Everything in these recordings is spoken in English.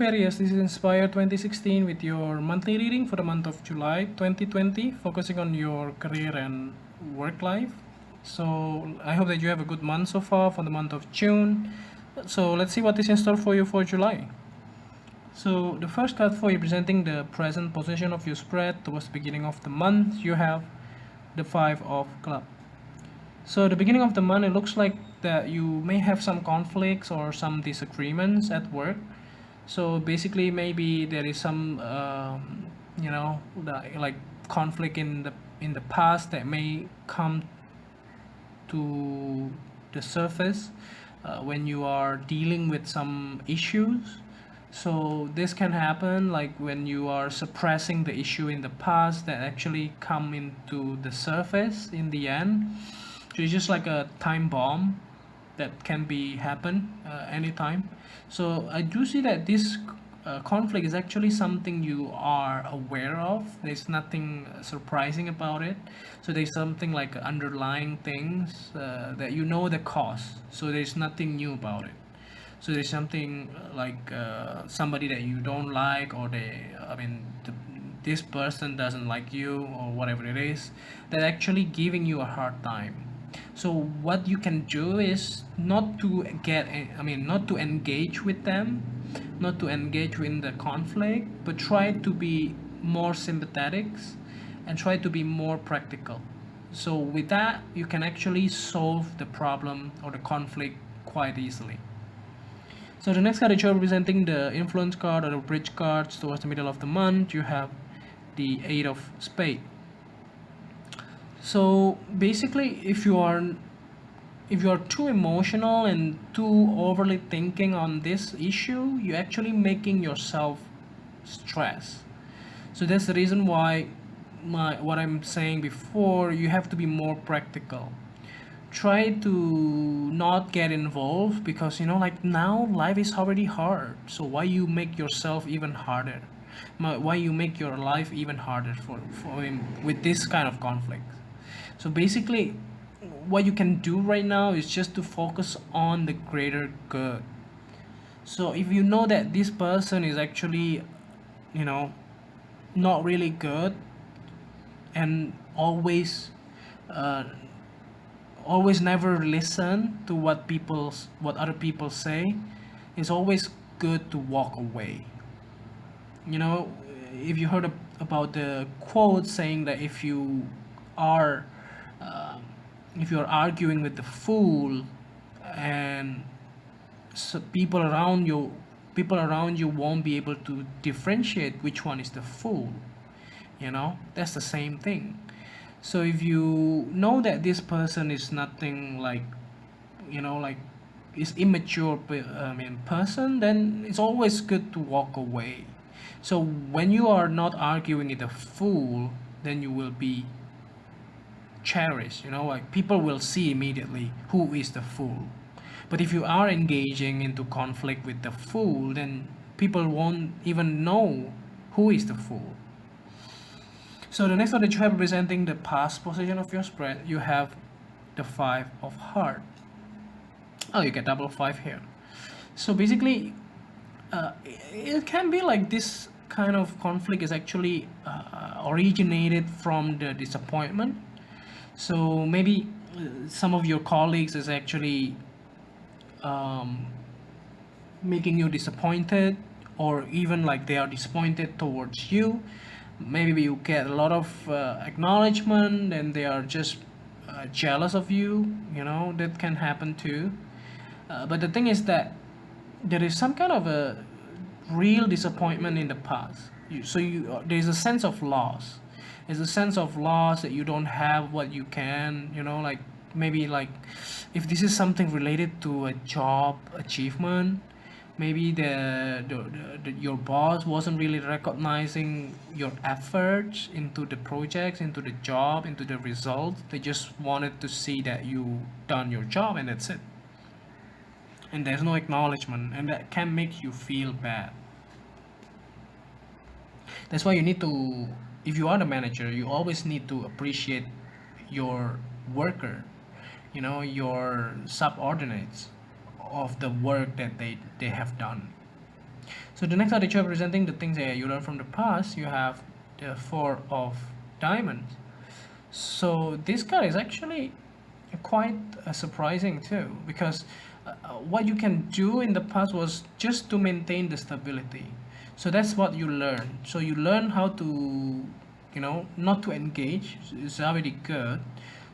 Aquarius, this is Inspire 2016 with your monthly reading for the month of July 2020, focusing on your career and work life. So I hope that you have a good month so far for the month of June. So let's see what is in store for you for July. So the first card for you presenting the present position of your spread towards the beginning of the month, you have the Five of Clubs. So the beginning of the month, it looks like that you may have some conflicts or some disagreements at work. So basically, maybe there is some, like conflict in the past that may come to the surface when you are dealing with some issues. So this can happen like when you are suppressing the issue in the past that actually come into the surface in the end. So it's just like a time bomb that can be happen anytime. So I do see that this conflict is actually something you are aware of. There's nothing surprising about it. So there's something like underlying things that you know the cause. So there's nothing new about it. So there's something like somebody that you don't like, or this person doesn't like you, or whatever it is, that actually giving you a hard time. So what you can do is not to not to engage with them, not to engage in the conflict, but try to be more sympathetic and try to be more practical. So with that, you can actually solve the problem or the conflict quite easily. So the next card is representing the influence card or the bridge cards towards the middle of the month. You have the Eight of Spades. So basically, if you are too emotional and too overly thinking on this issue, you're actually making yourself stress. So that's the reason why what I'm saying before, you have to be more practical. Try to not get involved, because like now life is already hard. So why you make yourself even harder? Why you make your life even harder with this kind of conflict? So basically, what you can do right now is just to focus on the greater good. So if you know that this person is actually, not really good, and uh, always never listen to what other people say, it's always good to walk away. You know, if you heard about the quote saying that are uh, if you're arguing with the fool, and so people around you won't be able to differentiate which one is the fool. That's the same thing. So if you know that this person is nothing like, like is immature person, then it's always good to walk away. So when you are not arguing with a fool, then you will be cherished. Like people will see immediately who is the fool. But if you are engaging into conflict with the fool, then people won't even know who is the fool. So the next one that you have representing the past position of your spread, you have the Five of Heart. Oh, you get double five here. So basically, it can be like this kind of conflict is actually originated from the disappointment. So maybe some of your colleagues is actually um, making you disappointed, or even like they are disappointed towards you. Maybe you get a lot of acknowledgement and they are just jealous of you. That can happen too. But the thing is that there is some kind of a real disappointment in the past. There's a sense of loss. There's a sense of loss that you don't have what you can. Like maybe like if this is something related to a job achievement, maybe your boss wasn't really recognizing your efforts into the projects, into the job, into the results. They just wanted to see that you done your job, and that's it. And there's no acknowledgement, and that can make you feel bad. That's why you need to, if you are the manager, you always need to appreciate your worker, your subordinates, of the work that they have done. So the next card that you're representing the things that you learned from the past, you have the Four of Diamonds. So this card is actually quite surprising too, because what you can do in the past was just to maintain the stability. So that's what you learn. So you learn how to, not to engage. It's already good.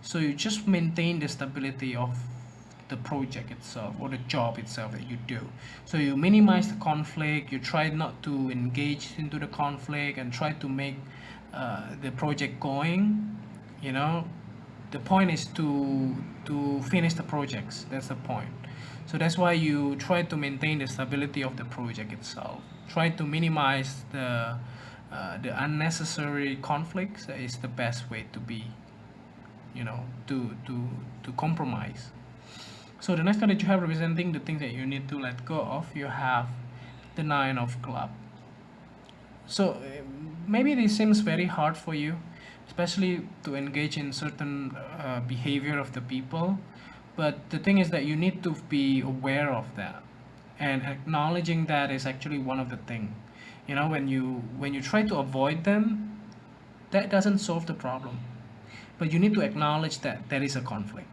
So you just maintain the stability of the project itself or the job itself that you do. So you minimize the conflict. You try not to engage into the conflict and try to make the project going. You know, the point is to finish the projects. That's the point. So that's why you try to maintain the stability of the project itself. Try to minimize the unnecessary conflicts. Is the best way to be, to compromise. So the next card that you have representing the things that you need to let go of, you have the Nine of Clubs. So maybe this seems very hard for you, especially to engage in certain behavior of the people. But the thing is that you need to be aware of that, and acknowledging that is actually one of the thing. When you try to avoid them, that doesn't solve the problem. But you need to acknowledge that there is a conflict,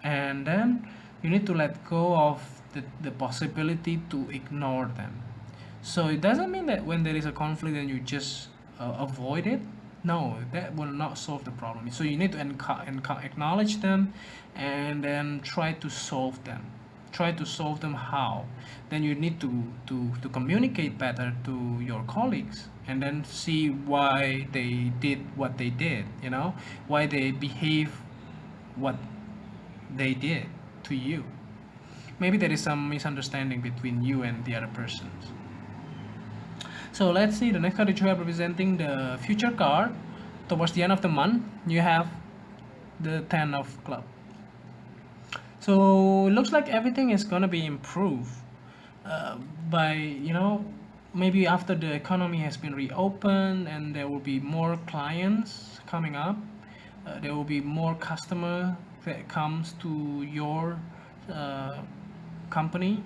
and then you need to let go of the possibility to ignore them. So it doesn't mean that when there is a conflict then you just avoid it. No, that will not solve the problem. So you need to acknowledge them, and then try to solve them. Try to solve them how? Then you need to communicate better to your colleagues, and then see why they did what they did, why they behave what they did to you. Maybe there is some misunderstanding between you and the other persons. So let's see the next card that you have representing the future card. Towards the end of the month, you have the Ten of Clubs. So it looks like everything is gonna be improved by maybe after the economy has been reopened and there will be more clients coming up. There will be more customer that comes to your company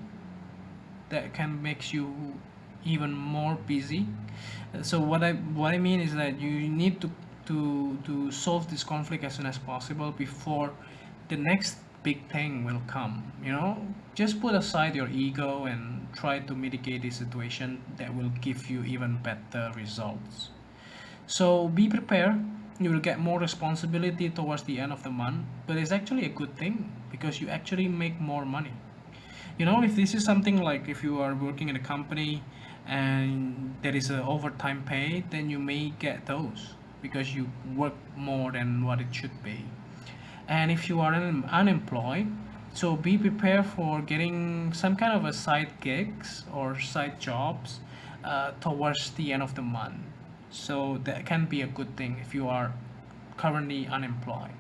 that can make you even more busy. So what I mean is that you need to solve this conflict as soon as possible before the next big thing will come. Just put aside your ego and try to mitigate the situation that will give you even better results. So be prepared. You will get more responsibility towards the end of the month, but it's actually a good thing because you actually make more money. If this is something like if you are working in a company and there is a overtime pay, then you may get those because you work more than what it should be. And if you are unemployed, so be prepared for getting some kind of a side gigs or side jobs towards the end of the month. So that can be a good thing if you are currently unemployed.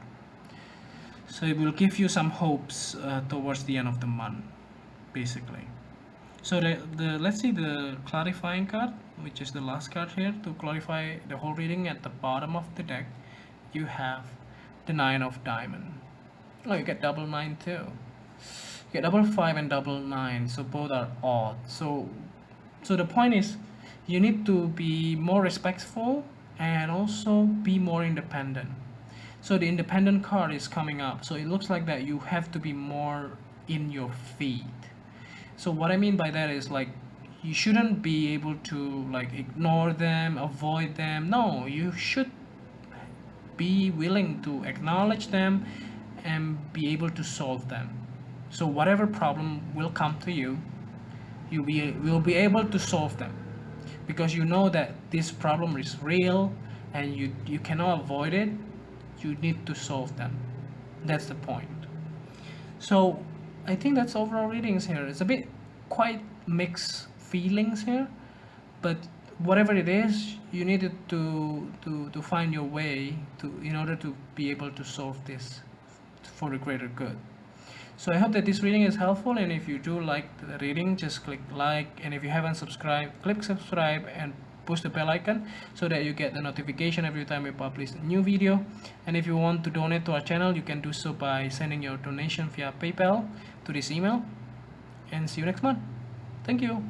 So it will give you some hopes towards the end of the month, basically. So the let's see the clarifying card, which is the last card here to clarify the whole reading. At the bottom of the deck, you have the Nine of Diamond. Oh, you get double nine too. You get double five and double nine, so both are odd. So the point is, you need to be more respectful and also be more independent. So the independent card is coming up. So it looks like that you have to be more in your feet. So what I mean by that is like you shouldn't be able to like ignore them, avoid them. No, you should be willing to acknowledge them and be able to solve them. So whatever problem will come to you, will be able to solve them because you know that this problem is real and you cannot avoid it. You need to solve them. That's the point. So I think that's overall readings here. It's a bit quite mixed feelings here, but whatever it is, you needed to find your way to in order to be able to solve this for the greater good. So I hope that this reading is helpful, and if you do like the reading, just click like, and if you haven't subscribed, click subscribe and push the bell icon so that you get the notification every time we publish a new video. And if you want to donate to our channel, you can do so by sending your donation via PayPal to this email. And see you next month. Thank you.